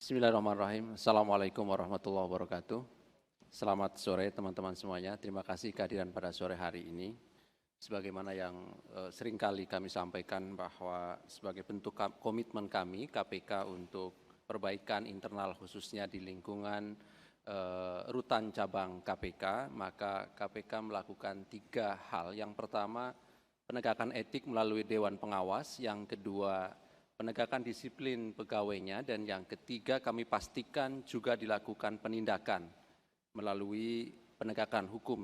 Bismillahirrahmanirrahim. Assalamualaikum warahmatullahi wabarakatuh. Selamat sore teman-teman semuanya. Terima kasih kehadiran pada sore hari ini. Sebagaimana yang seringkali kami sampaikan bahwa sebagai bentuk komitmen kami KPK untuk perbaikan internal khususnya di lingkungan rutan cabang KPK, maka KPK melakukan 3 hal. Yang pertama, penegakan etik melalui Dewan Pengawas. Yang kedua, penegakan disiplin pegawainya, dan yang ketiga kami pastikan juga dilakukan penindakan melalui penegakan hukum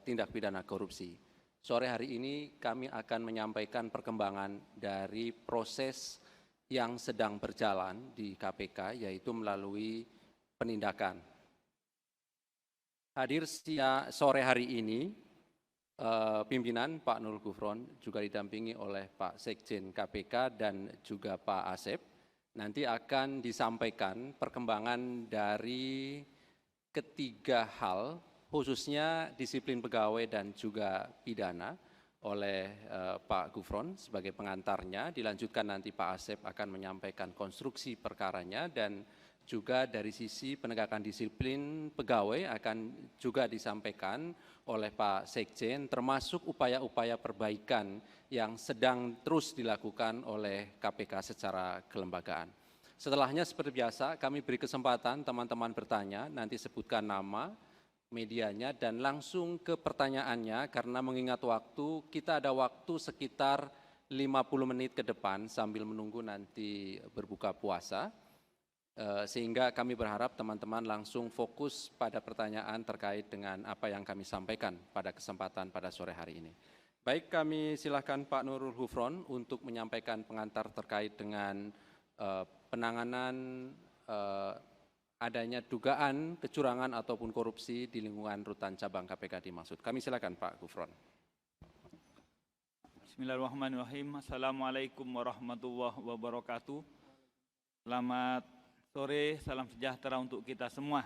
tindak pidana korupsi. Sore hari ini kami akan menyampaikan perkembangan dari proses yang sedang berjalan di KPK, yaitu melalui penindakan. Hadir sore hari ini pimpinan Pak Nurul Gufron juga didampingi oleh Pak Sekjen KPK dan juga Pak Asep. Nanti akan disampaikan perkembangan dari ketiga hal, khususnya disiplin pegawai dan juga pidana oleh Pak Gufron sebagai pengantarnya. Dilanjutkan nanti Pak Asep akan menyampaikan konstruksi perkaranya, dan juga dari sisi penegakan disiplin pegawai akan juga disampaikan oleh Pak Sekjen, termasuk upaya-upaya perbaikan yang sedang terus dilakukan oleh KPK secara kelembagaan. Setelahnya seperti biasa kami beri kesempatan teman-teman bertanya, nanti sebutkan nama, medianya, dan langsung ke pertanyaannya. Karena mengingat waktu, kita ada waktu sekitar 50 menit ke depan sambil menunggu nanti berbuka puasa. Sehingga kami berharap teman-teman langsung fokus pada pertanyaan terkait dengan apa yang kami sampaikan pada kesempatan pada sore hari ini. Baik, kami silakan Pak Nurul Gufron untuk menyampaikan pengantar terkait dengan penanganan adanya dugaan kecurangan ataupun korupsi di lingkungan rutan cabang KPK dimaksud. Kami silakan Pak Gufron. Bismillahirrahmanirrahim. Assalamualaikum warahmatullahi wabarakatuh. Selamat sore, salam sejahtera untuk kita semua.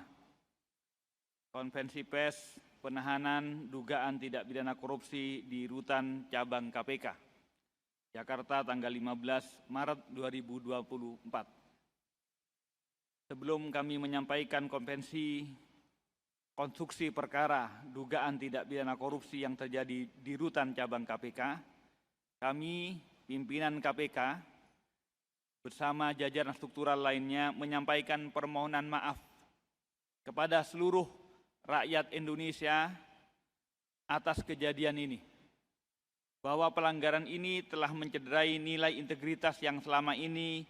Konferensi pers penahanan dugaan tidak pidana korupsi di rutan cabang KPK, Jakarta tanggal 15 Maret 2024. Sebelum kami menyampaikan konferensi konstruksi perkara dugaan tidak pidana korupsi yang terjadi di rutan cabang KPK, kami, pimpinan KPK, bersama jajaran struktural lainnya menyampaikan permohonan maaf kepada seluruh rakyat Indonesia atas kejadian ini, bahwa pelanggaran ini telah mencederai nilai integritas yang selama ini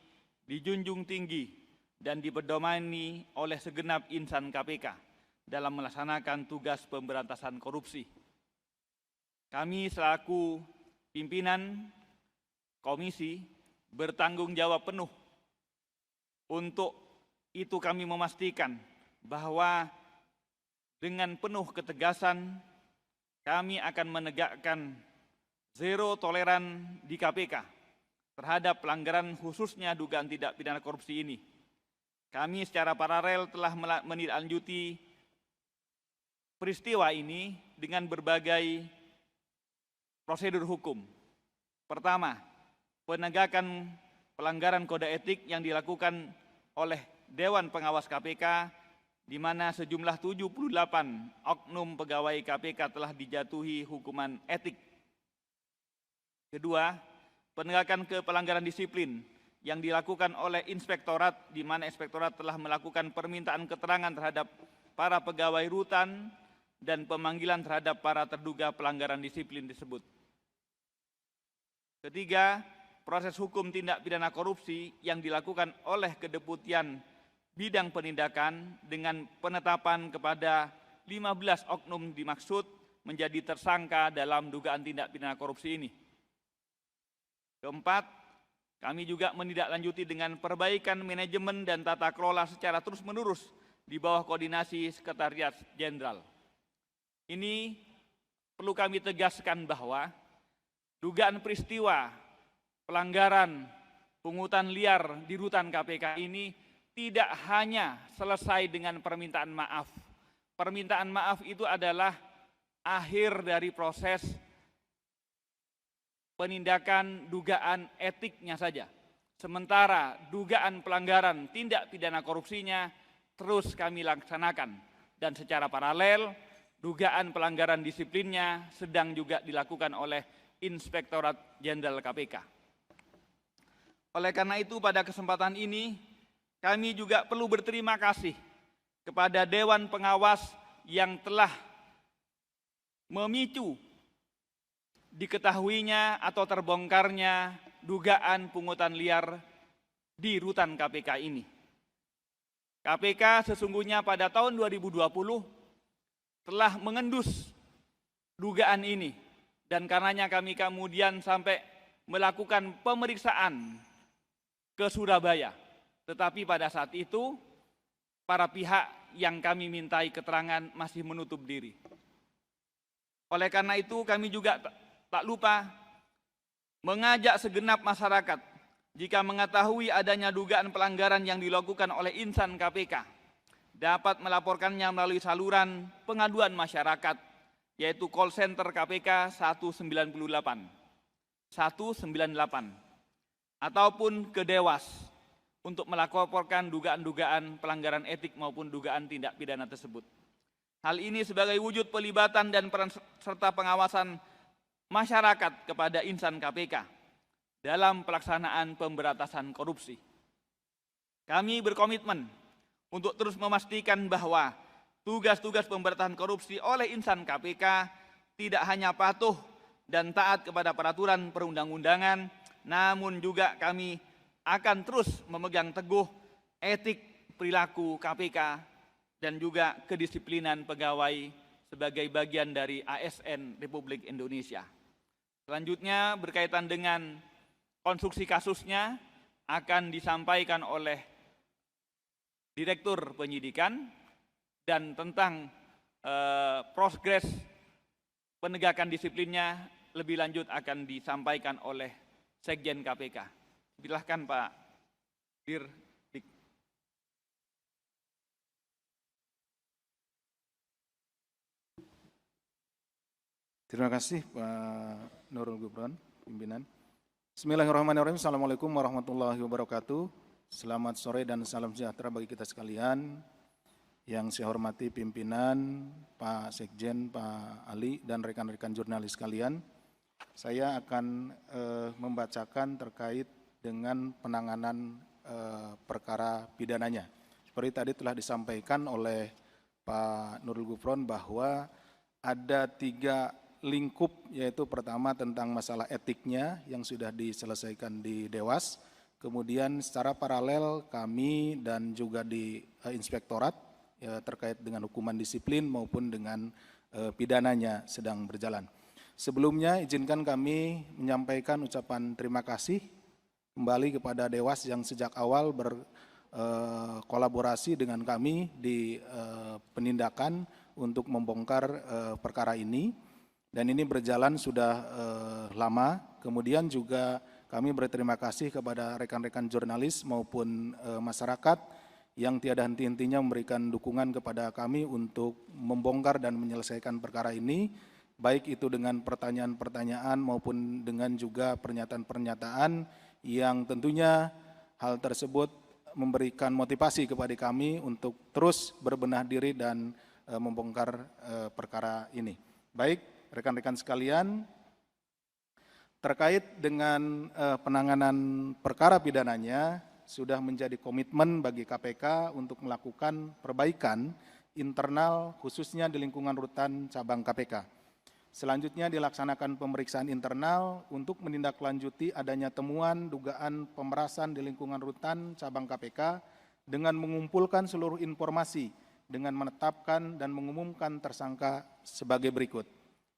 dijunjung tinggi dan dipedomani oleh segenap insan KPK dalam melaksanakan tugas pemberantasan korupsi. Kami selaku pimpinan komisi bertanggung jawab penuh. Untuk itu kami memastikan bahwa dengan penuh ketegasan kami akan menegakkan zero toleran di KPK terhadap pelanggaran khususnya dugaan tidak pidana korupsi ini. Kami secara paralel telah menindaklanjuti peristiwa ini dengan berbagai prosedur hukum. Pertama, penegakan pelanggaran kode etik yang dilakukan oleh Dewan Pengawas KPK, di mana sejumlah 78 oknum pegawai KPK telah dijatuhi hukuman etik. Kedua, penegakan pelanggaran disiplin yang dilakukan oleh Inspektorat, di mana Inspektorat telah melakukan permintaan keterangan terhadap para pegawai rutan dan pemanggilan terhadap para terduga pelanggaran disiplin tersebut. Ketiga, proses hukum tindak pidana korupsi yang dilakukan oleh Kedeputian Bidang Penindakan dengan penetapan kepada 15 oknum dimaksud menjadi tersangka dalam dugaan tindak pidana korupsi ini. Keempat, kami juga menindaklanjuti dengan perbaikan manajemen dan tata kelola secara terus-menerus di bawah koordinasi Sekretariat Jenderal. Ini perlu kami tegaskan bahwa dugaan peristiwa pelanggaran pungutan liar di rutan KPK ini tidak hanya selesai dengan permintaan maaf. Permintaan maaf itu adalah akhir dari proses penindakan dugaan etiknya saja. Sementara dugaan pelanggaran tindak pidana korupsinya terus kami laksanakan, dan secara paralel dugaan pelanggaran disiplinnya sedang juga dilakukan oleh Inspektorat Jenderal KPK. Oleh karena itu pada kesempatan ini kami juga perlu berterima kasih kepada Dewan Pengawas yang telah memicu diketahuinya atau terbongkarnya dugaan pungutan liar di rutan KPK ini. KPK sesungguhnya pada tahun 2020 telah mengendus dugaan ini, dan karenanya kami kemudian sampai melakukan pemeriksaan ke Surabaya. Tetapi pada saat itu para pihak yang kami mintai keterangan masih menutup diri. Oleh karena itu kami juga tak lupa mengajak segenap masyarakat jika mengetahui adanya dugaan pelanggaran yang dilakukan oleh insan KPK dapat melaporkannya melalui saluran pengaduan masyarakat, yaitu call center KPK 198 ataupun ke Dewas untuk melaporkan dugaan-dugaan pelanggaran etik maupun dugaan tindak pidana tersebut. Hal ini sebagai wujud pelibatan dan peran serta pengawasan masyarakat kepada insan KPK dalam pelaksanaan pemberantasan korupsi. Kami berkomitmen untuk terus memastikan bahwa tugas-tugas pemberantasan korupsi oleh insan KPK tidak hanya patuh dan taat kepada peraturan perundang-undangan, namun juga kami akan terus memegang teguh etik perilaku KPK dan juga kedisiplinan pegawai sebagai bagian dari ASN Republik Indonesia. Selanjutnya berkaitan dengan konstruksi kasusnya akan disampaikan oleh Direktur Penyidikan, dan tentang progres penegakan disiplinnya lebih lanjut akan disampaikan oleh Sekjen KPK. Silahkan Pak Dirdik. Terima kasih Pak Nurul Gufron, pimpinan. Bismillahirrahmanirrahim. Assalamualaikum warahmatullahi wabarakatuh. Selamat sore dan salam sejahtera bagi kita sekalian. Yang saya hormati pimpinan, Pak Sekjen, Pak Ali, dan rekan-rekan jurnalis sekalian. Saya akan membacakan terkait dengan penanganan perkara pidananya. Seperti tadi telah disampaikan oleh Pak Nurul Gufron bahwa ada 3 lingkup, yaitu pertama tentang masalah etiknya yang sudah diselesaikan di Dewas, kemudian secara paralel kami dan juga di Inspektorat ya, terkait dengan hukuman disiplin maupun dengan pidananya sedang berjalan. Sebelumnya izinkan kami menyampaikan ucapan terima kasih kembali kepada Dewas yang sejak awal berkolaborasi dengan kami di penindakan untuk membongkar perkara ini. Dan ini berjalan sudah lama. Kemudian juga kami berterima kasih kepada rekan-rekan jurnalis maupun masyarakat yang tiada henti-hentinya memberikan dukungan kepada kami untuk membongkar dan menyelesaikan perkara ini, baik itu dengan pertanyaan-pertanyaan maupun dengan juga pernyataan-pernyataan yang tentunya hal tersebut memberikan motivasi kepada kami untuk terus berbenah diri dan membongkar perkara ini. Baik, rekan-rekan sekalian, terkait dengan penanganan perkara pidananya sudah menjadi komitmen bagi KPK untuk melakukan perbaikan internal khususnya di lingkungan rutan cabang KPK. Selanjutnya dilaksanakan pemeriksaan internal untuk menindaklanjuti adanya temuan dugaan pemerasan di lingkungan rutan cabang KPK dengan mengumpulkan seluruh informasi dengan menetapkan dan mengumumkan tersangka sebagai berikut.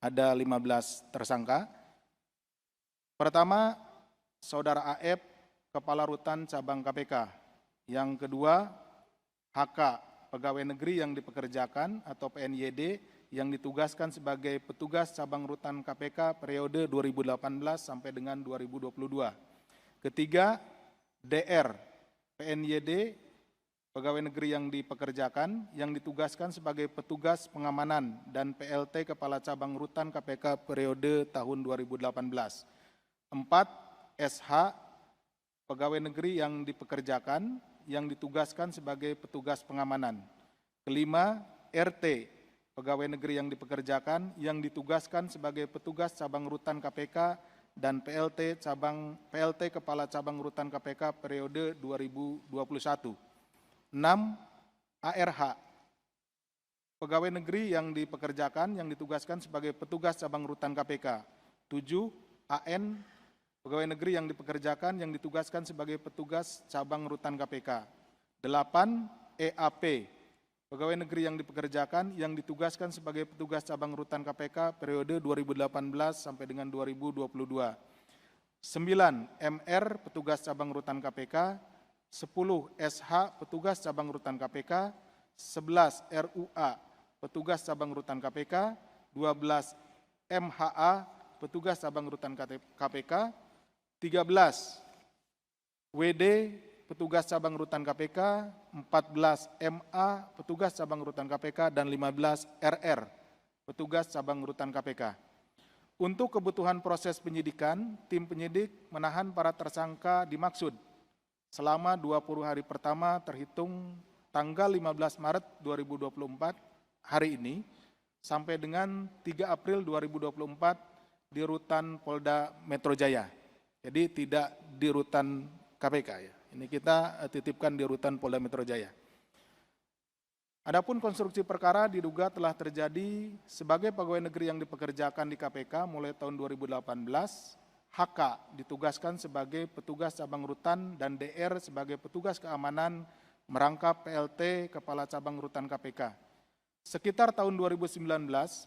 Ada 15 tersangka. Pertama, Saudara AF, Kepala Rutan Cabang KPK. Yang kedua, HK, Pegawai Negeri yang dipekerjakan atau PNYD yang ditugaskan sebagai petugas cabang rutan KPK periode 2018 sampai dengan 2022. Ketiga, DR, PNYD, Pegawai Negeri yang dipekerjakan, yang ditugaskan sebagai petugas pengamanan dan PLT Kepala Cabang Rutan KPK periode tahun 2018. 4. SH, pegawai negeri yang dipekerjakan, yang ditugaskan sebagai petugas pengamanan. Kelima, RT, pegawai negeri yang dipekerjakan, yang ditugaskan sebagai petugas cabang rutan KPK dan PLT Kepala Cabang Rutan KPK periode 2021. 6. ARH, pegawai negeri yang dipekerjakan, yang ditugaskan sebagai petugas cabang rutan KPK. 7. AN, pegawai negeri yang dipekerjakan, yang ditugaskan sebagai petugas cabang rutan KPK. 8. EAP, pegawai negeri yang dipekerjakan, yang ditugaskan sebagai petugas cabang rutan KPK periode 2018 sampai dengan 2022. 9. MR, petugas cabang rutan KPK. 10. SH, petugas cabang rutan KPK. 11. RUA, petugas cabang rutan KPK. 12. MHA, petugas cabang rutan KPK. 13. WD, petugas cabang rutan KPK. 14. MA, petugas cabang rutan KPK. Dan 15. RR, petugas cabang rutan KPK. Untuk kebutuhan proses penyidikan, tim penyidik menahan para tersangka dimaksud selama 20 hari pertama terhitung tanggal 15 Maret 2024 hari ini sampai dengan 3 April 2024 di rutan Polda Metro Jaya. Jadi tidak di rutan KPK ya. Ini kita titipkan di rutan Polda Metro Jaya. Adapun konstruksi perkara diduga telah terjadi sebagai pegawai negeri yang dipekerjakan di KPK mulai tahun 2018. HK ditugaskan sebagai petugas cabang rutan dan DR sebagai petugas keamanan merangkap PLT Kepala Cabang Rutan KPK. Sekitar tahun 2019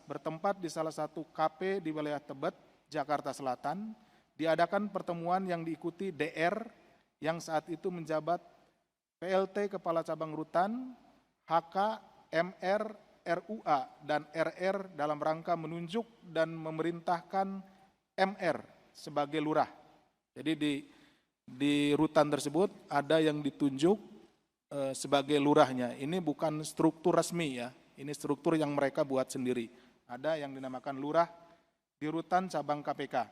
bertempat di salah satu KP di wilayah Tebet, Jakarta Selatan, diadakan pertemuan yang diikuti DR yang saat itu menjabat PLT Kepala Cabang Rutan, HK, MR, RUA, dan RR dalam rangka menunjuk dan memerintahkan MR sebagai lurah. Jadi di rutan tersebut ada yang ditunjuk sebagai lurahnya. Ini bukan struktur resmi ya, ini struktur yang mereka buat sendiri. Ada yang dinamakan lurah di rutan cabang KPK.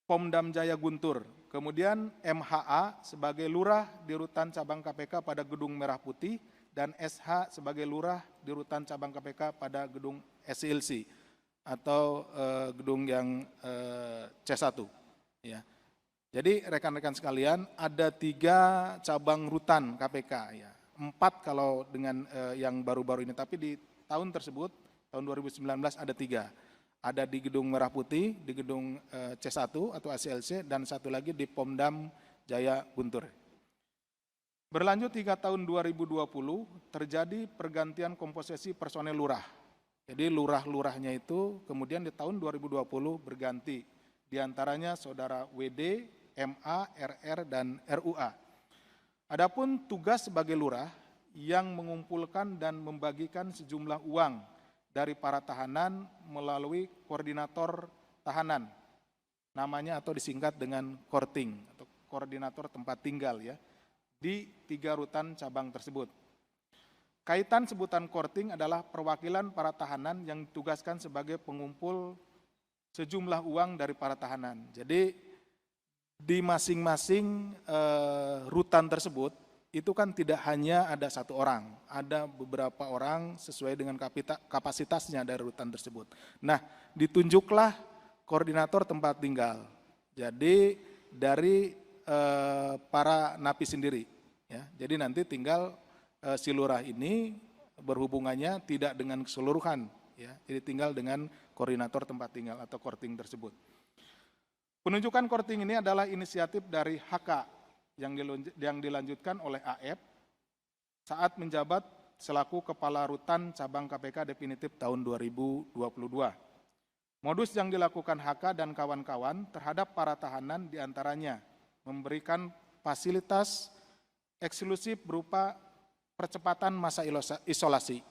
Pomdam Jaya Guntur, kemudian MHA sebagai lurah di rutan cabang KPK pada Gedung Merah Putih dan SH sebagai lurah di rutan cabang KPK pada Gedung SILC atau gedung yang C1. Ya. Jadi rekan-rekan sekalian ada 3 cabang rutan KPK ya. 4 kalau dengan yang baru-baru ini, tapi di tahun tersebut tahun 2019 ada 3. Ada di Gedung Merah Putih, di Gedung C1 atau ACLC, dan satu lagi di Pomdam Jaya Guntur. Berlanjut hingga tahun 2020 terjadi pergantian komposisi personel lurah. Jadi lurah-lurahnya itu kemudian di tahun 2020 berganti. Di antaranya saudara WD, MA, RR, dan RUA. Adapun tugas sebagai lurah yang mengumpulkan dan membagikan sejumlah uang dari para tahanan melalui koordinator tahanan. Namanya atau disingkat dengan Korting atau koordinator tempat tinggal ya. Di 3 rutan cabang tersebut. Kaitan sebutan Korting adalah perwakilan para tahanan yang ditugaskan sebagai pengumpul sejumlah uang dari para tahanan. Jadi di masing-masing rutan tersebut itu kan tidak hanya ada 1 orang, ada beberapa orang sesuai dengan kapasitasnya dari rutan tersebut. Nah, ditunjuklah koordinator tempat tinggal. Jadi dari para napi sendiri. Ya, jadi nanti tinggal si lurah ini berhubungannya tidak dengan keseluruhan, ya, jadi tinggal dengan koordinator tempat tinggal atau korting tersebut. Penunjukan korting ini adalah inisiatif dari HK yang dilanjutkan oleh AF saat menjabat selaku Kepala Rutan Cabang KPK definitif tahun 2022. Modus yang dilakukan HK dan kawan-kawan terhadap para tahanan diantaranya memberikan fasilitas eksklusif berupa percepatan masa isolasi.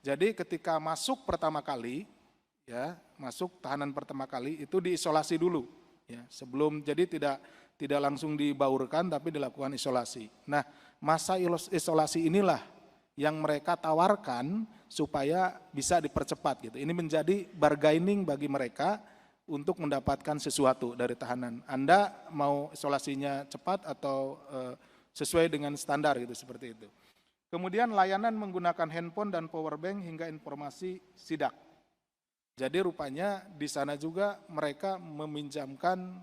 Jadi ketika masuk pertama kali, ya masuk tahanan pertama kali itu diisolasi dulu, ya sebelum, jadi tidak langsung dibaurkan tapi dilakukan isolasi. Nah, masa isolasi inilah yang mereka tawarkan supaya bisa dipercepat gitu. Ini menjadi bargaining bagi mereka untuk mendapatkan sesuatu dari tahanan. Anda mau isolasinya cepat atau sesuai dengan standar gitu, seperti itu. Kemudian layanan menggunakan handphone dan power bank hingga informasi sidak. Jadi rupanya di sana juga mereka meminjamkan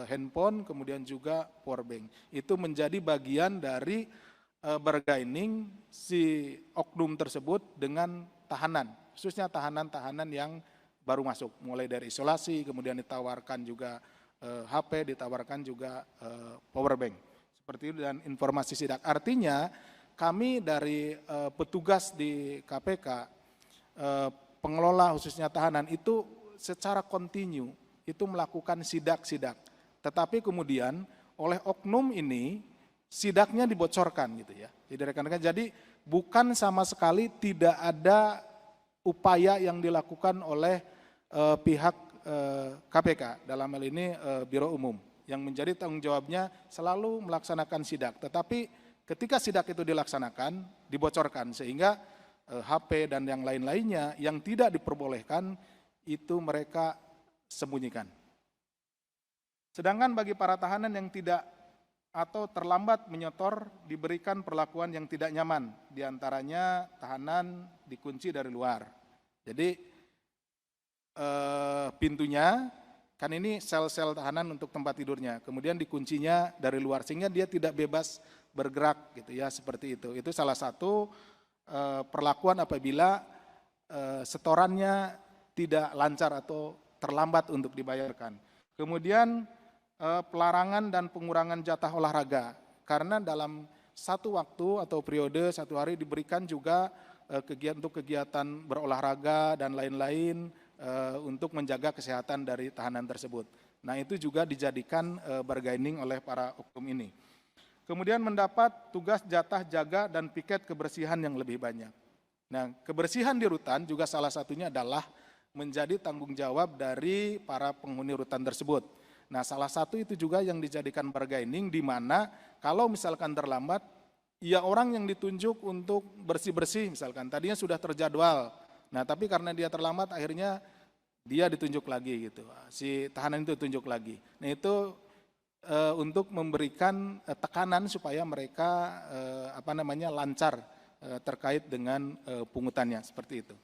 handphone, kemudian juga power bank. Itu menjadi bagian dari bargaining si oknum tersebut dengan tahanan, khususnya tahanan-tahanan yang baru masuk, mulai dari isolasi, kemudian ditawarkan juga HP, ditawarkan juga power bank, seperti itu, dan informasi sidak. Artinya kami dari petugas di KPK, pengelola khususnya tahanan itu secara kontinu itu melakukan sidak-sidak. Tetapi kemudian oleh oknum ini sidaknya dibocorkan gitu ya. Jadi rekan-rekan, jadi bukan sama sekali tidak ada upaya yang dilakukan oleh pihak KPK, dalam hal ini Biro Umum, yang menjadi tanggung jawabnya selalu melaksanakan sidak. Tetapi ketika sidak itu dilaksanakan, dibocorkan, sehingga HP dan yang lain-lainnya yang tidak diperbolehkan itu mereka sembunyikan. Sedangkan bagi para tahanan yang tidak atau terlambat menyetor diberikan perlakuan yang tidak nyaman, diantaranya tahanan dikunci dari luar. Jadi pintunya, kan ini sel-sel tahanan untuk tempat tidurnya, kemudian dikuncinya dari luar sehingga dia tidak bebas bergerak gitu ya, seperti itu. Itu salah satu perlakuan apabila setorannya tidak lancar atau terlambat untuk dibayarkan. Kemudian pelarangan dan pengurangan jatah olahraga, karena dalam satu waktu atau periode satu hari diberikan juga untuk kegiatan berolahraga dan lain-lain untuk menjaga kesehatan dari tahanan tersebut. Nah, itu juga dijadikan bargaining oleh para oknum ini. Kemudian mendapat tugas jatah jaga dan piket kebersihan yang lebih banyak. Nah, kebersihan di rutan juga salah satunya adalah menjadi tanggung jawab dari para penghuni rutan tersebut. Nah, salah satu itu juga yang dijadikan bargaining, di mana kalau misalkan terlambat, ya orang yang ditunjuk untuk bersih-bersih misalkan, tadinya sudah terjadwal. Nah, tapi karena dia terlambat akhirnya dia ditunjuk lagi gitu. Si tahanan itu ditunjuk lagi. Nah, itu untuk memberikan tekanan supaya mereka lancar terkait dengan pungutannya, seperti itu.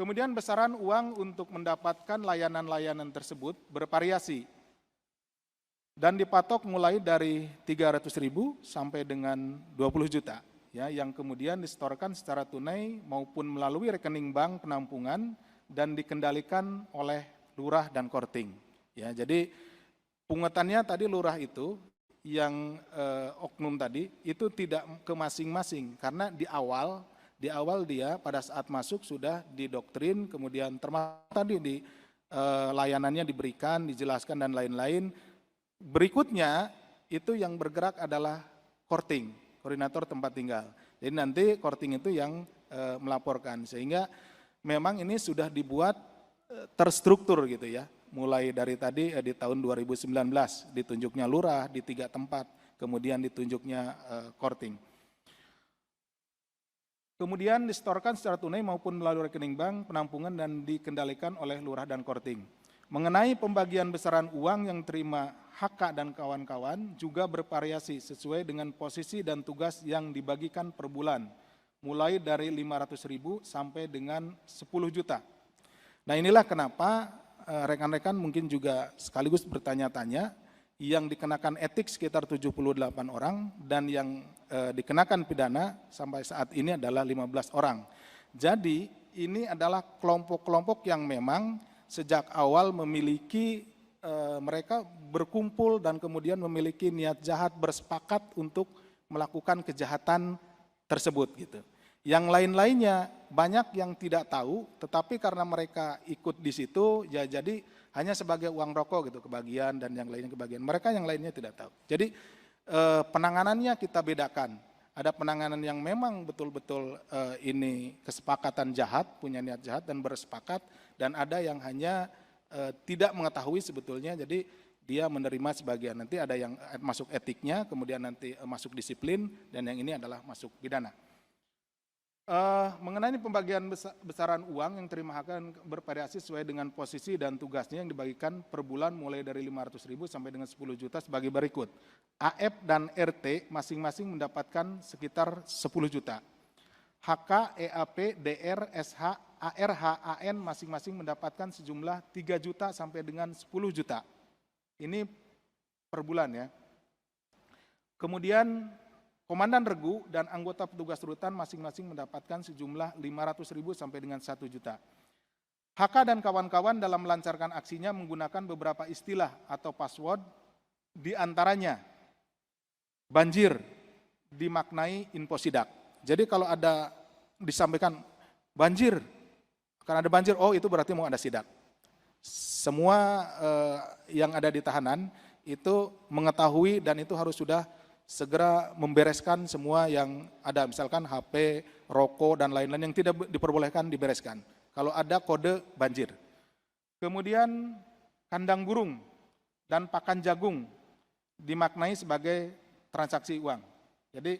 Kemudian besaran uang untuk mendapatkan layanan-layanan tersebut bervariasi dan dipatok mulai dari 300.000 sampai dengan 20 juta. Ya, yang kemudian disetorkan secara tunai maupun melalui rekening bank penampungan dan dikendalikan oleh lurah dan korting. Ya, jadi pungutannya tadi lurah itu yang oknum tadi itu tidak ke masing-masing, karena di awal dia pada saat masuk sudah didoktrin, kemudian termasuk tadi di layanannya diberikan, dijelaskan dan lain-lain. Berikutnya itu yang bergerak adalah korting, koordinator tempat tinggal. Jadi nanti korting itu yang melaporkan, sehingga memang ini sudah dibuat terstruktur gitu ya. Mulai dari tadi di tahun 2019 ditunjuknya lurah di 3 tempat, kemudian ditunjuknya korting. Kemudian disetorkan secara tunai maupun melalui rekening bank penampungan dan dikendalikan oleh lurah dan korting. Mengenai pembagian besaran uang yang terima HK dan kawan-kawan juga bervariasi sesuai dengan posisi dan tugas yang dibagikan per bulan, mulai dari 500.000 sampai dengan 10 juta. Nah, inilah kenapa rekan-rekan mungkin juga sekaligus bertanya-tanya, yang dikenakan etik sekitar 78 orang dan yang dikenakan pidana sampai saat ini adalah 15 orang. Jadi ini adalah kelompok-kelompok yang memang sejak awal memiliki mereka berkumpul dan kemudian memiliki niat jahat, bersepakat untuk melakukan kejahatan tersebut gitu. Yang lain-lainnya banyak yang tidak tahu, tetapi karena mereka ikut di situ, ya jadi hanya sebagai uang rokok gitu kebagian dan yang lainnya kebagian. Mereka yang lainnya tidak tahu. Jadi penanganannya kita bedakan. Ada penanganan yang memang betul-betul ini kesepakatan jahat, punya niat jahat dan bersepakat, dan ada yang hanya tidak mengetahui sebetulnya, jadi dia menerima sebagian. Nanti ada yang masuk etiknya, kemudian nanti masuk disiplin, dan yang ini adalah masuk pidana. Mengenai pembagian besaran uang yang terima hak kan bervariasi sesuai dengan posisi dan tugasnya yang dibagikan per bulan mulai dari 500.000 sampai dengan 10 juta sebagai berikut. AF dan RT masing-masing mendapatkan sekitar 10 juta. HK, EAP, DR, SH, ARH, AN masing-masing mendapatkan sejumlah 3 juta sampai dengan 10 juta. Ini per bulan ya. Kemudian Komandan Regu dan anggota petugas rutan masing-masing mendapatkan sejumlah 500.000 sampai dengan 1 juta. HK dan kawan-kawan dalam melancarkan aksinya menggunakan beberapa istilah atau password, di antaranya banjir dimaknai info sidak. Jadi kalau ada disampaikan banjir, akan ada banjir, oh itu berarti mau ada sidak. Semua yang ada di tahanan itu mengetahui dan itu harus sudah segera membereskan semua yang ada, misalkan HP, rokok, dan lain-lain yang tidak diperbolehkan dibereskan. Kalau ada kode banjir. Kemudian kandang burung dan pakan jagung dimaknai sebagai transaksi uang. Jadi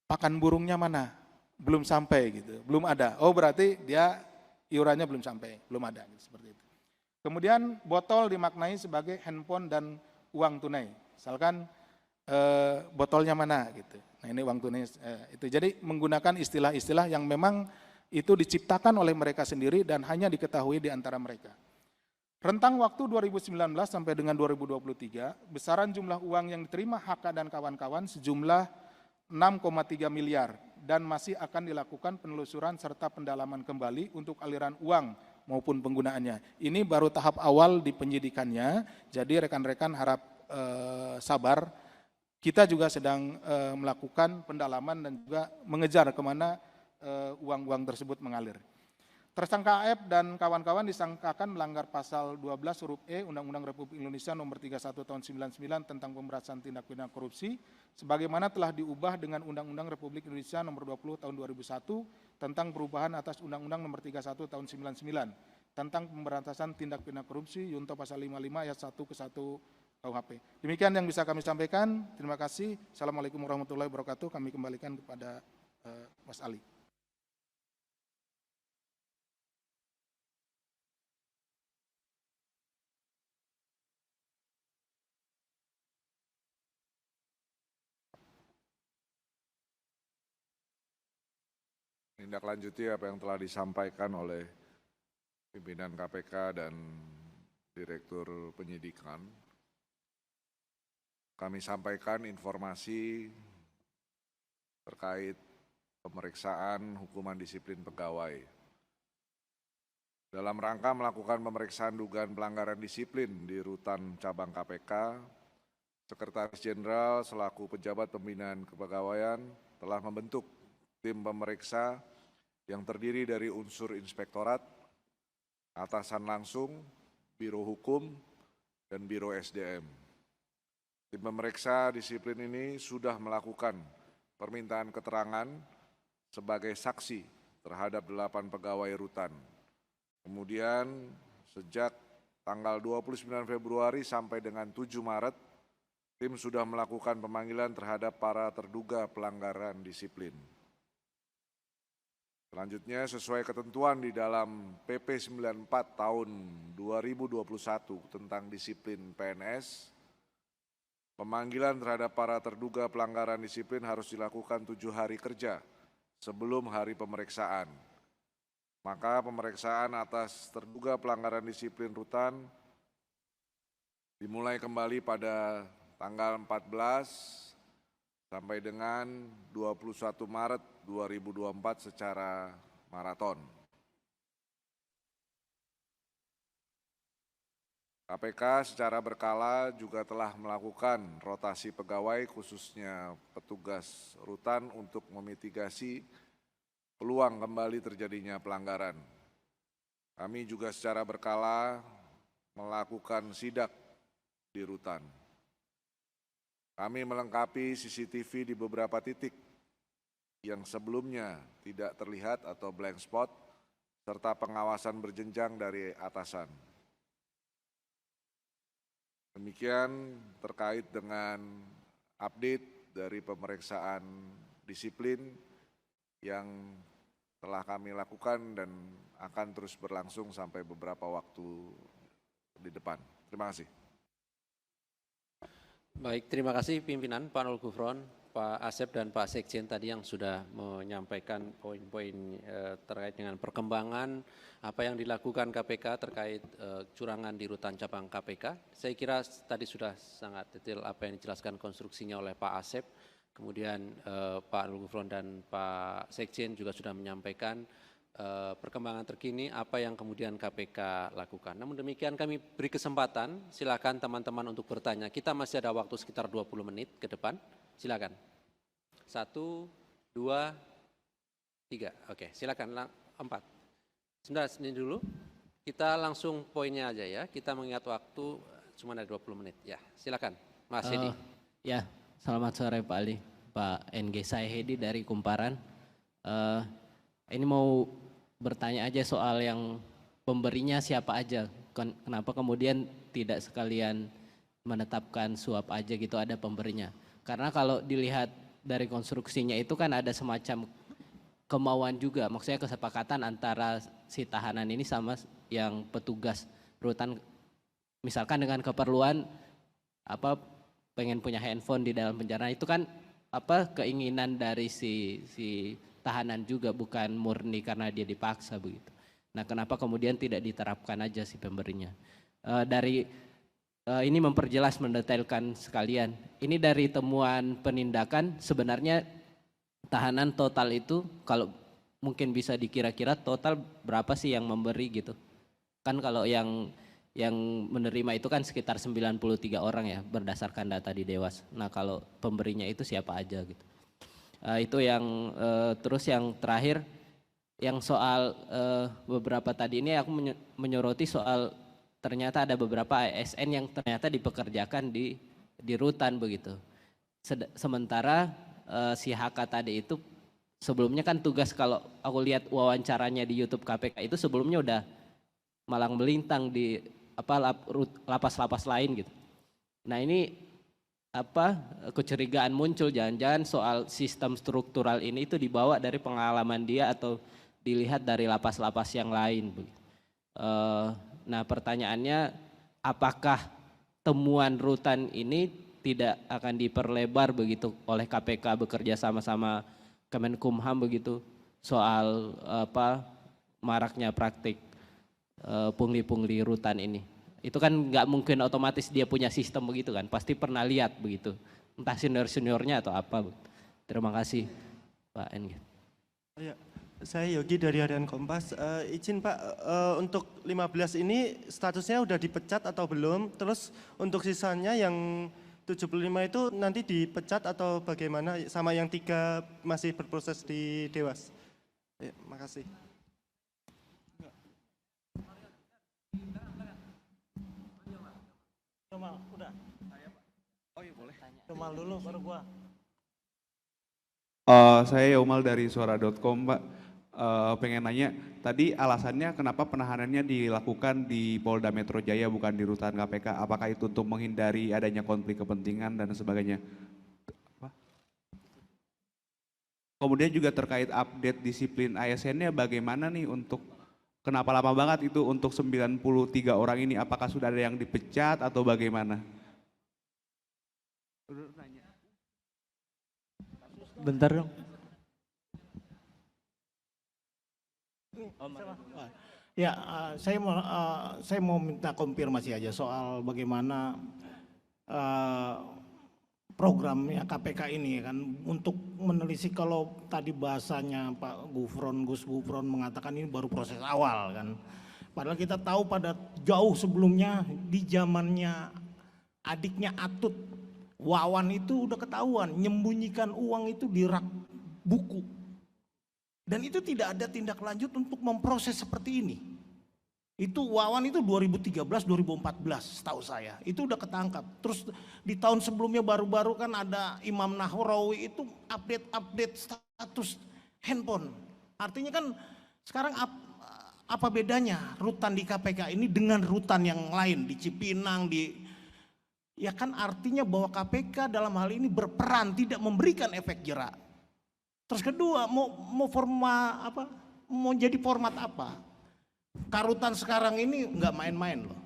pakan burungnya mana? Belum sampai gitu, belum ada. Oh berarti dia iurannya belum sampai, belum ada gitu, seperti itu. Kemudian botol dimaknai sebagai handphone dan uang tunai. Misalkan botolnya mana gitu. Nah ini uang tunai itu. Jadi menggunakan istilah-istilah yang memang itu diciptakan oleh mereka sendiri dan hanya diketahui di antara mereka. Rentang waktu 2019 sampai dengan 2023, besaran jumlah uang yang diterima HK dan kawan-kawan sejumlah 6,3 miliar dan masih akan dilakukan penelusuran serta pendalaman kembali untuk aliran uang maupun penggunaannya. Ini baru tahap awal di penyidikannya, jadi rekan-rekan harap sabar. Kita juga sedang melakukan pendalaman dan juga mengejar kemana uang-uang tersebut mengalir. Tersangka AF dan kawan-kawan disangkakan melanggar pasal 12 huruf E Undang-Undang Republik Indonesia nomor 31 tahun 99 tentang pemberantasan tindak pidana korupsi, sebagaimana telah diubah dengan Undang-Undang Republik Indonesia nomor 20 tahun 2001 tentang perubahan atas Undang-Undang nomor 31 tahun 99 tentang pemberantasan tindak pidana korupsi junto pasal 55 ayat 1 ke 1 KUHP. Demikian yang bisa kami sampaikan. Terima kasih. Assalamualaikum warahmatullahi wabarakatuh. Kami kembalikan kepada Mas Ali. Menindaklanjuti apa yang telah disampaikan oleh pimpinan KPK dan Direktur Penyidikan. Kami sampaikan informasi terkait pemeriksaan hukuman disiplin pegawai. Dalam rangka melakukan pemeriksaan dugaan pelanggaran disiplin di Rutan Cabang KPK, Sekretaris Jenderal selaku pejabat pembinaan kepegawaian telah membentuk tim pemeriksa yang terdiri dari unsur inspektorat, atasan langsung, biro hukum, dan biro SDM. Tim pemeriksa disiplin ini sudah melakukan permintaan keterangan sebagai saksi terhadap 8 pegawai rutan. Kemudian sejak tanggal 29 Februari sampai dengan 7 Maret, tim sudah melakukan pemanggilan terhadap para terduga pelanggaran disiplin. Selanjutnya sesuai ketentuan di dalam PP 94 tahun 2021 tentang disiplin PNS, pemanggilan terhadap para terduga pelanggaran disiplin harus dilakukan 7 hari kerja sebelum hari pemeriksaan. Maka pemeriksaan atas terduga pelanggaran disiplin rutan dimulai kembali pada tanggal 14 sampai dengan 21 Maret 2024 secara maraton. KPK secara berkala juga telah melakukan rotasi pegawai khususnya petugas rutan untuk memitigasi peluang kembali terjadinya pelanggaran. Kami juga secara berkala melakukan sidak di rutan. Kami melengkapi CCTV di beberapa titik yang sebelumnya tidak terlihat atau blank spot, serta pengawasan berjenjang dari atasan. Demikian terkait dengan update dari pemeriksaan disiplin yang telah kami lakukan dan akan terus berlangsung sampai beberapa waktu di depan. Terima kasih. Baik, terima kasih pimpinan Pak Nul Gufron, Pak Asep dan Pak Sekjen tadi yang sudah menyampaikan poin-poin terkait dengan perkembangan apa yang dilakukan KPK terkait curangan di rutan cabang KPK. Saya kira tadi sudah sangat detail apa yang dijelaskan konstruksinya oleh Pak Asep. Kemudian Pak Nul Gufron dan Pak Sekjen juga sudah menyampaikan perkembangan terkini apa yang kemudian KPK lakukan. Namun demikian kami beri kesempatan, silakan teman-teman untuk bertanya. Kita masih ada waktu sekitar 20 menit ke depan. Silakan. 1, 2, 3. Oke, silakan 4. Sebentar, ini dulu. Kita langsung poinnya aja ya. Kita mengingat waktu cuma ada 20 menit. Ya, silakan. Mas Hedi. Ya, selamat sore Pak Ali. Pak NG, saya Hedi dari Kumparan. Ini mau bertanya aja soal yang pemberinya siapa aja. Kenapa kemudian tidak sekalian menetapkan suap aja gitu, ada pemberinya. Karena kalau dilihat dari konstruksinya itu kan ada semacam kemauan juga, maksudnya kesepakatan antara si tahanan ini sama yang petugas rutan, misalkan dengan keperluan apa pengen punya handphone di dalam penjara, itu kan apa keinginan dari si tahanan juga, bukan murni karena dia dipaksa begitu. Nah, kenapa kemudian tidak diterapkan aja si pemberinya? Ini memperjelas, mendetailkan sekalian. Ini dari temuan penindakan sebenarnya tahanan total itu kalau mungkin bisa dikira-kira total berapa sih yang memberi gitu. Kan kalau yang menerima itu kan sekitar 93 orang ya berdasarkan data di Dewas. Nah, kalau pemberinya itu siapa aja gitu. Itu yang terus yang terakhir yang soal beberapa tadi ini aku menyoroti soal ternyata ada beberapa ASN yang ternyata dipekerjakan di rutan begitu. Sementara si HK tadi itu sebelumnya kan tugas, kalau aku lihat wawancaranya di YouTube KPK itu sebelumnya udah malang melintang di lapas-lapas lain gitu. Nah, ini kecurigaan muncul, jangan-jangan soal sistem struktural ini itu dibawa dari pengalaman dia atau dilihat dari lapas-lapas yang lain. Nah, pertanyaannya apakah temuan rutan ini tidak akan diperlebar begitu oleh KPK bekerja sama-sama Kemenkumham begitu soal maraknya praktik pungli-pungli rutan ini? Itu kan nggak mungkin otomatis dia punya sistem begitu kan, pasti pernah lihat begitu, entah senior-seniornya atau apa. Terima kasih Pak NG. Ya, saya Yogi dari Harian Kompas. Izin Pak, untuk 15 ini statusnya udah dipecat atau belum? Terus untuk sisanya yang 75 itu nanti dipecat atau bagaimana? Sama yang 3 masih berproses di Dewas. Ya, makasih. Udah. Oh iya boleh. Yomal dulu baru gua. Saya Yomal dari suara.com Pak. Pengen nanya, tadi alasannya kenapa penahanannya dilakukan di Polda Metro Jaya bukan di rutan KPK? Apakah itu untuk menghindari adanya konflik kepentingan dan sebagainya? Kemudian juga terkait update disiplin ASN-nya bagaimana nih untuk kenapa lama banget itu untuk 93 orang ini? Apakah sudah ada yang dipecat atau bagaimana? Bentar dong. Ya, saya mau minta konfirmasi aja soal bagaimana programnya KPK ini kan untuk menelisik. Kalau tadi bahasanya Pak Gus Gufron mengatakan ini baru proses awal kan. Padahal kita tahu pada jauh sebelumnya di zamannya adiknya Atut, Wawan itu udah ketahuan menyembunyikan uang itu di rak buku. Dan itu tidak ada tindak lanjut untuk memproses seperti ini. Itu Wawan itu 2013-2014 setahu saya, itu udah ketangkap. Terus di tahun sebelumnya baru-baru kan ada Imam Nahrawi itu update status handphone. Artinya kan sekarang apa bedanya rutan di KPK ini dengan rutan yang lain di Cipinang, ya kan artinya bahwa KPK dalam hal ini berperan tidak memberikan efek jerak. Terus kedua, mau jadi format apa? Karutan sekarang ini nggak main-main loh.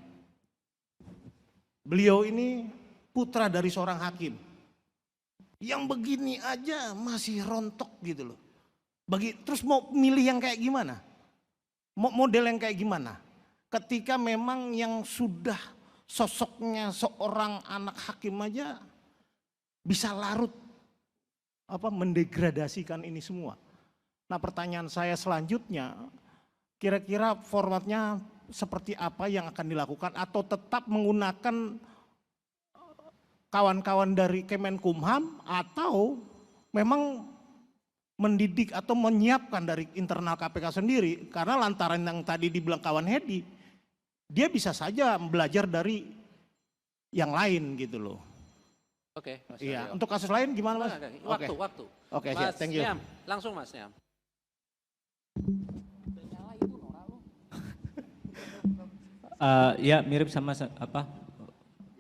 Beliau ini putra dari seorang hakim. Yang begini aja masih rontok gitu loh. Terus mau milih yang kayak gimana? Mau model yang kayak gimana? Ketika memang yang sudah sosoknya seorang anak hakim aja bisa larut mendegradasikan ini semua. Nah, pertanyaan saya selanjutnya, kira-kira formatnya seperti apa yang akan dilakukan atau tetap menggunakan kawan-kawan dari Kemenkumham atau memang mendidik atau menyiapkan dari internal KPK sendiri, karena lantaran yang tadi dibilang kawan Hedi, dia bisa saja belajar dari yang lain gitu loh. Oke, Mas Iya, Aryo. untuk kasus lain gimana Mas? Waktu. Oke, Mas thank you. Niam, langsung Mas Niam. Ya mirip sama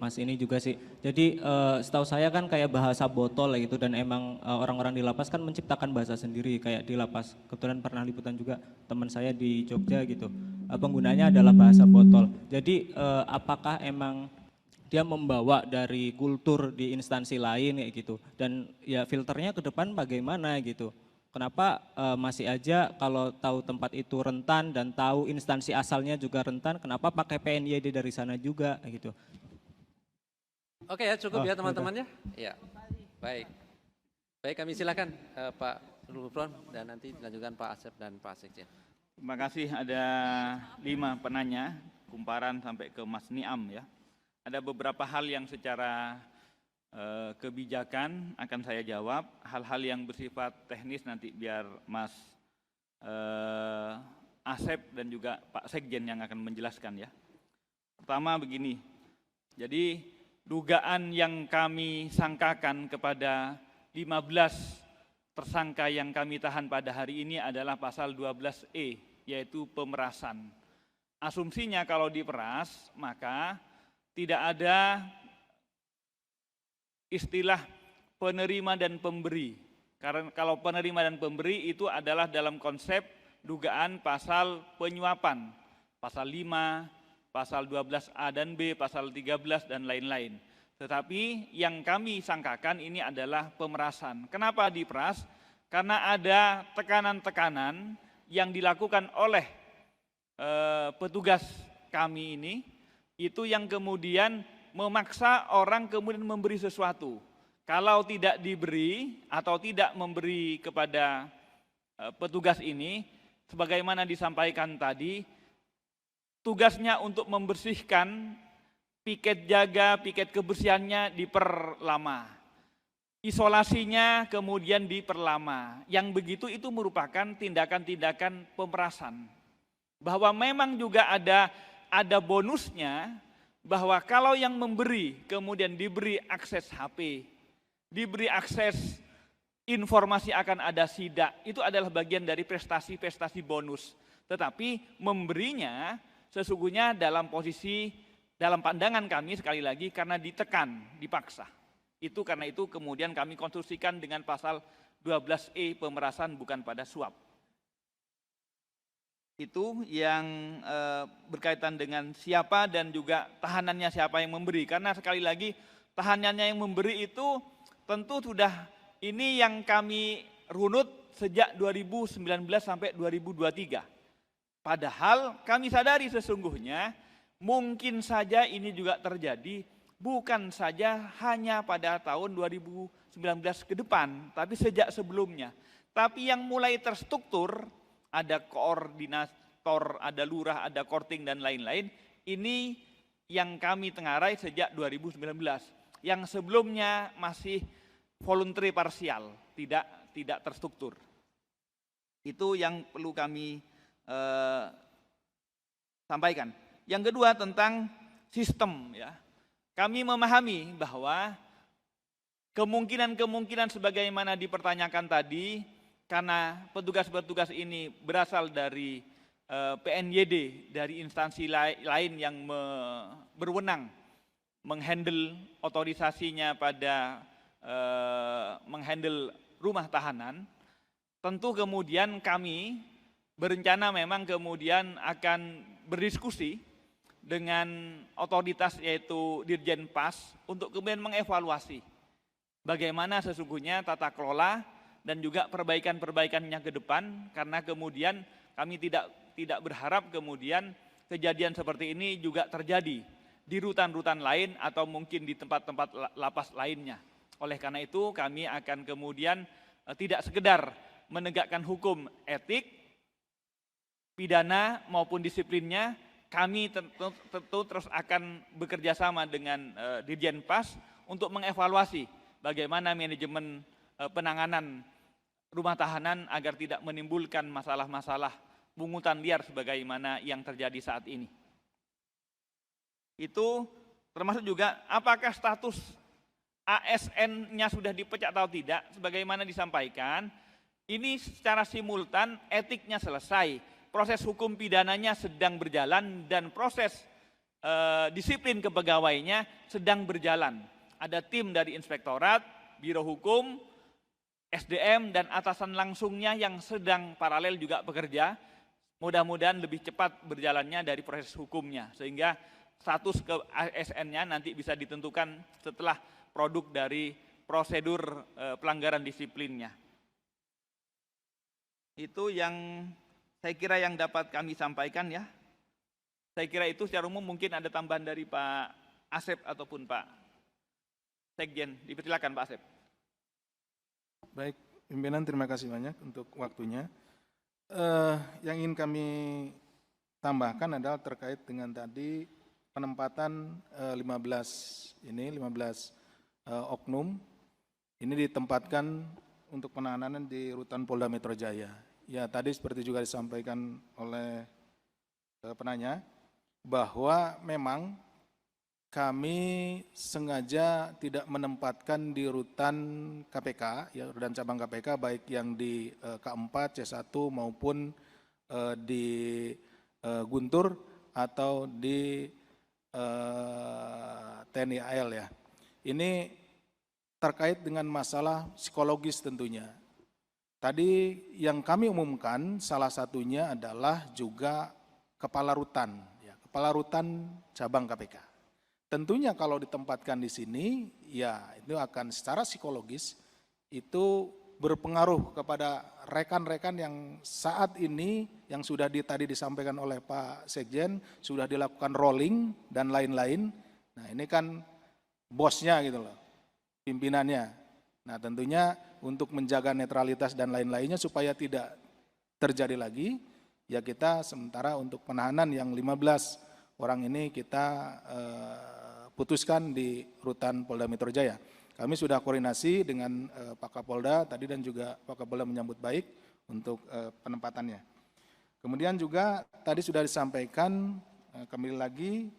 Mas ini juga sih. Jadi setahu saya kan kayak bahasa botol gitu, dan emang orang-orang di lapas kan menciptakan bahasa sendiri kayak di lapas. Kebetulan pernah liputan juga teman saya di Jogja gitu. Penggunanya adalah bahasa botol. Jadi apakah emang dia membawa dari kultur di instansi lain kayak gitu, dan ya filternya ke depan bagaimana gitu. Kenapa masih aja kalau tahu tempat itu rentan dan tahu instansi asalnya juga rentan, kenapa pakai PNYD dari sana juga gitu. Oke ya, cukup ya udah. teman-temannya. Ya, baik. Baik, kami silakan Pak Nurul Gufron dan nanti dilanjutkan Pak Asep dan Pak Sekjen. Terima kasih, ada 5 penanya, kumparan sampai ke Mas Niam ya. Ada beberapa hal yang secara kebijakan akan saya jawab, hal-hal yang bersifat teknis nanti biar Mas Asep dan juga Pak Sekjen yang akan menjelaskan ya. Pertama begini, jadi dugaan yang kami sangkakan kepada 15 tersangka yang kami tahan pada hari ini adalah pasal 12E, yaitu pemerasan. Asumsinya kalau diperas, maka tidak ada istilah penerima dan pemberi. Karena kalau penerima dan pemberi itu adalah dalam konsep dugaan pasal penyuapan, pasal 5, pasal 12A dan B, pasal 13 dan lain-lain. Tetapi yang kami sangkakan ini adalah pemerasan. Kenapa diperas? Karena ada tekanan-tekanan yang dilakukan oleh petugas kami ini, itu yang kemudian memaksa orang kemudian memberi sesuatu. Kalau tidak diberi atau tidak memberi kepada petugas ini, sebagaimana disampaikan tadi, tugasnya untuk membersihkan, piket jaga, piket kebersihannya diperlama. Isolasinya kemudian diperlama. Yang begitu itu merupakan tindakan-tindakan pemerasan. Bahwa memang juga ada bonusnya, bahwa kalau yang memberi kemudian diberi akses HP, diberi akses informasi akan ada sidak, itu adalah bagian dari prestasi-prestasi bonus. Tetapi memberinya sesungguhnya dalam posisi, dalam pandangan kami sekali lagi karena ditekan, dipaksa. Itu karena itu kemudian kami konstruksikan dengan pasal 12E pemerasan bukan pada suap. Itu yang berkaitan dengan siapa dan juga tahanannya siapa yang memberi. Karena sekali lagi tahanannya yang memberi itu tentu sudah ini yang kami runut sejak 2019 sampai 2023. Padahal kami sadari sesungguhnya mungkin saja ini juga terjadi bukan saja hanya pada tahun 2019 ke depan, tapi sejak sebelumnya. Tapi yang mulai terstruktur, ada koordinator, ada lurah, ada korting dan lain-lain, ini yang kami tengarai sejak 2019. Yang sebelumnya masih voluntary parsial, tidak terstruktur. Itu yang perlu kami sampaikan. Yang kedua tentang sistem ya. Kami memahami bahwa kemungkinan sebagaimana dipertanyakan tadi, karena petugas-petugas ini berasal dari PNYD, dari instansi lain yang berwenang menghandle otorisasinya pada menghandle rumah tahanan, tentu kemudian kami berencana memang kemudian akan berdiskusi dengan otoritas yaitu Dirjen Pas untuk kemudian mengevaluasi bagaimana sesungguhnya tata kelola dan juga perbaikan-perbaikannya ke depan, karena kemudian kami tidak berharap kemudian kejadian seperti ini juga terjadi di rutan-rutan lain atau mungkin di tempat-tempat lapas lainnya. Oleh karena itu kami akan kemudian tidak sekedar menegakkan hukum etik, pidana maupun disiplinnya, kami tentu terus akan bekerja sama dengan Dirjen Pas untuk mengevaluasi bagaimana manajemen penanganan rumah tahanan agar tidak menimbulkan masalah-masalah pungutan liar sebagaimana yang terjadi saat ini. Itu termasuk juga apakah status ASN-nya sudah dipecat atau tidak, sebagaimana disampaikan, ini secara simultan etiknya selesai, proses hukum pidananya sedang berjalan dan proses disiplin kepegawaiannya sedang berjalan. Ada tim dari Inspektorat, Biro Hukum, SDM dan atasan langsungnya yang sedang paralel juga bekerja, mudah-mudahan lebih cepat berjalannya dari proses hukumnya, sehingga status ke ASN-nya nanti bisa ditentukan setelah produk dari prosedur pelanggaran disiplinnya. Itu yang saya kira yang dapat kami sampaikan ya. Saya kira itu secara umum, mungkin ada tambahan dari Pak Asep ataupun Pak Sekjen. Dipersilakan Pak Asep. Baik, pimpinan terima kasih banyak untuk waktunya. Yang ingin kami tambahkan adalah terkait dengan tadi penempatan 15 oknum ini ditempatkan untuk penahanan di rutan Polda Metro Jaya. Ya, tadi seperti juga disampaikan oleh penanya bahwa memang kami sengaja tidak menempatkan di rutan KPK, ya, rutan cabang KPK, baik yang di K4, C1 maupun di Guntur atau di TNI AL ya. Ini terkait dengan masalah psikologis tentunya. Tadi yang kami umumkan salah satunya adalah juga kepala rutan, ya, kepala rutan cabang KPK. Tentunya kalau ditempatkan di sini, ya itu akan secara psikologis itu berpengaruh kepada rekan-rekan yang saat ini yang sudah tadi disampaikan oleh Pak Sekjen, sudah dilakukan rolling dan lain-lain. Nah ini kan bosnya gitu loh, pimpinannya. Nah tentunya untuk menjaga netralitas dan lain-lainnya supaya tidak terjadi lagi, ya kita sementara untuk penahanan yang 15 orang ini kita putuskan di rutan Polda Metro Jaya. Kami sudah koordinasi dengan Pak Kapolda tadi dan juga Pak Kapolda menyambut baik untuk penempatannya. Kemudian juga tadi sudah disampaikan kembali lagi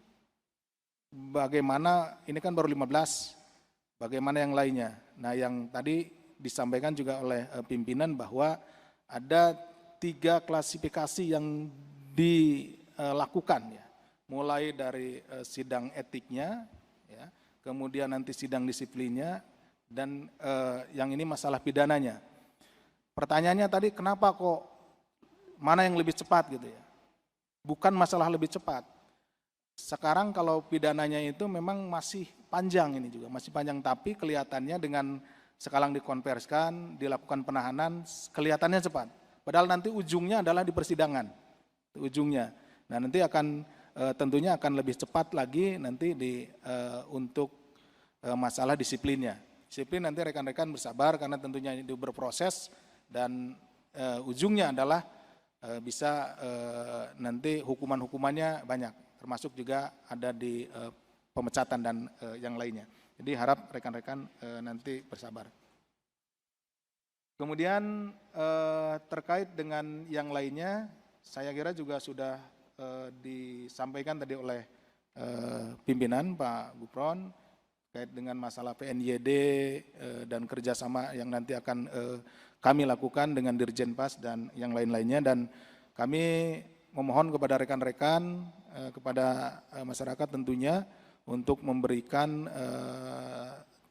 bagaimana, ini kan baru 15, bagaimana yang lainnya. Nah yang tadi disampaikan juga oleh pimpinan bahwa ada 3 klasifikasi yang dilakukan ya. Mulai dari sidang etiknya, ya, kemudian nanti sidang disiplinnya, dan yang ini masalah pidananya. Pertanyaannya tadi kenapa kok mana yang lebih cepat gitu ya? Bukan masalah lebih cepat. Sekarang kalau pidananya itu memang masih panjang ini juga, masih panjang, tapi kelihatannya dengan sekarang dikonversikan, dilakukan penahanan, kelihatannya cepat. Padahal nanti ujungnya adalah di persidangan, ujungnya. Nah nanti akan tentunya akan lebih cepat lagi nanti untuk masalah disiplinnya. Disiplin nanti rekan-rekan bersabar karena tentunya ini berproses dan ujungnya adalah bisa nanti hukuman-hukumannya banyak, termasuk juga ada di pemecatan dan yang lainnya. Jadi harap rekan-rekan nanti bersabar. Kemudian terkait dengan yang lainnya, saya kira juga sudah disampaikan tadi oleh pimpinan Pak Gufron terkait dengan masalah PNYD dan kerjasama yang nanti akan kami lakukan dengan Dirjen Pas dan yang lain-lainnya, dan kami memohon kepada rekan-rekan, kepada masyarakat tentunya untuk memberikan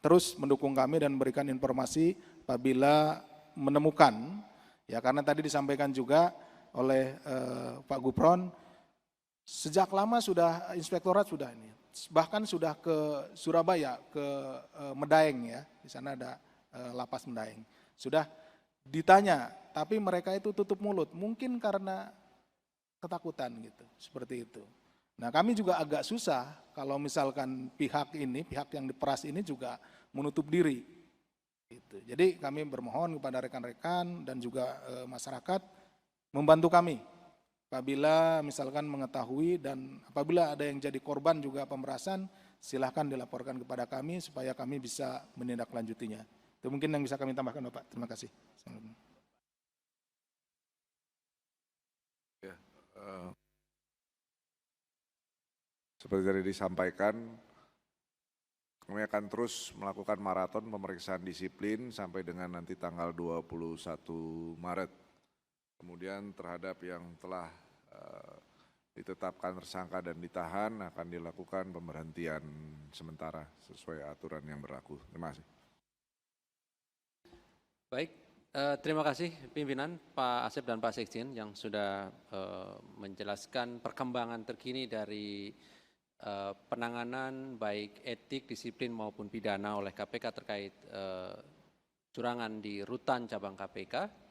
terus mendukung kami dan memberikan informasi apabila menemukan Ya karena tadi disampaikan juga oleh Pak Gufron, sejak lama sudah inspektorat sudah ini, bahkan sudah ke Surabaya, ke Medaeng ya, di sana ada lapas Medaeng. Sudah ditanya, tapi mereka itu tutup mulut, mungkin karena ketakutan gitu, seperti itu. Nah kami juga agak susah kalau misalkan pihak yang diperas ini juga menutup diri. Gitu. Jadi kami bermohon kepada rekan-rekan dan juga masyarakat membantu kami. Apabila misalkan mengetahui dan apabila ada yang jadi korban juga pemerasan, silahkan dilaporkan kepada kami supaya kami bisa menindaklanjutinya. Itu mungkin yang bisa kami tambahkan Bapak. Terima kasih. Ya, seperti tadi disampaikan, kami akan terus melakukan maraton pemeriksaan disiplin sampai dengan nanti tanggal 21 Maret. Kemudian terhadap yang telah ditetapkan tersangka dan ditahan akan dilakukan pemberhentian sementara sesuai aturan yang berlaku. Terima kasih. Baik, terima kasih pimpinan Pak Asep dan Pak Sekjen yang sudah menjelaskan perkembangan terkini dari penanganan baik etik, disiplin maupun pidana oleh KPK terkait curangan di rutan cabang KPK.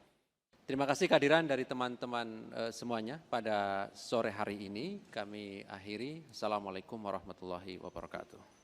Terima kasih kehadiran dari teman-teman semuanya pada sore hari ini. Kami akhiri. Assalamualaikum warahmatullahi wabarakatuh.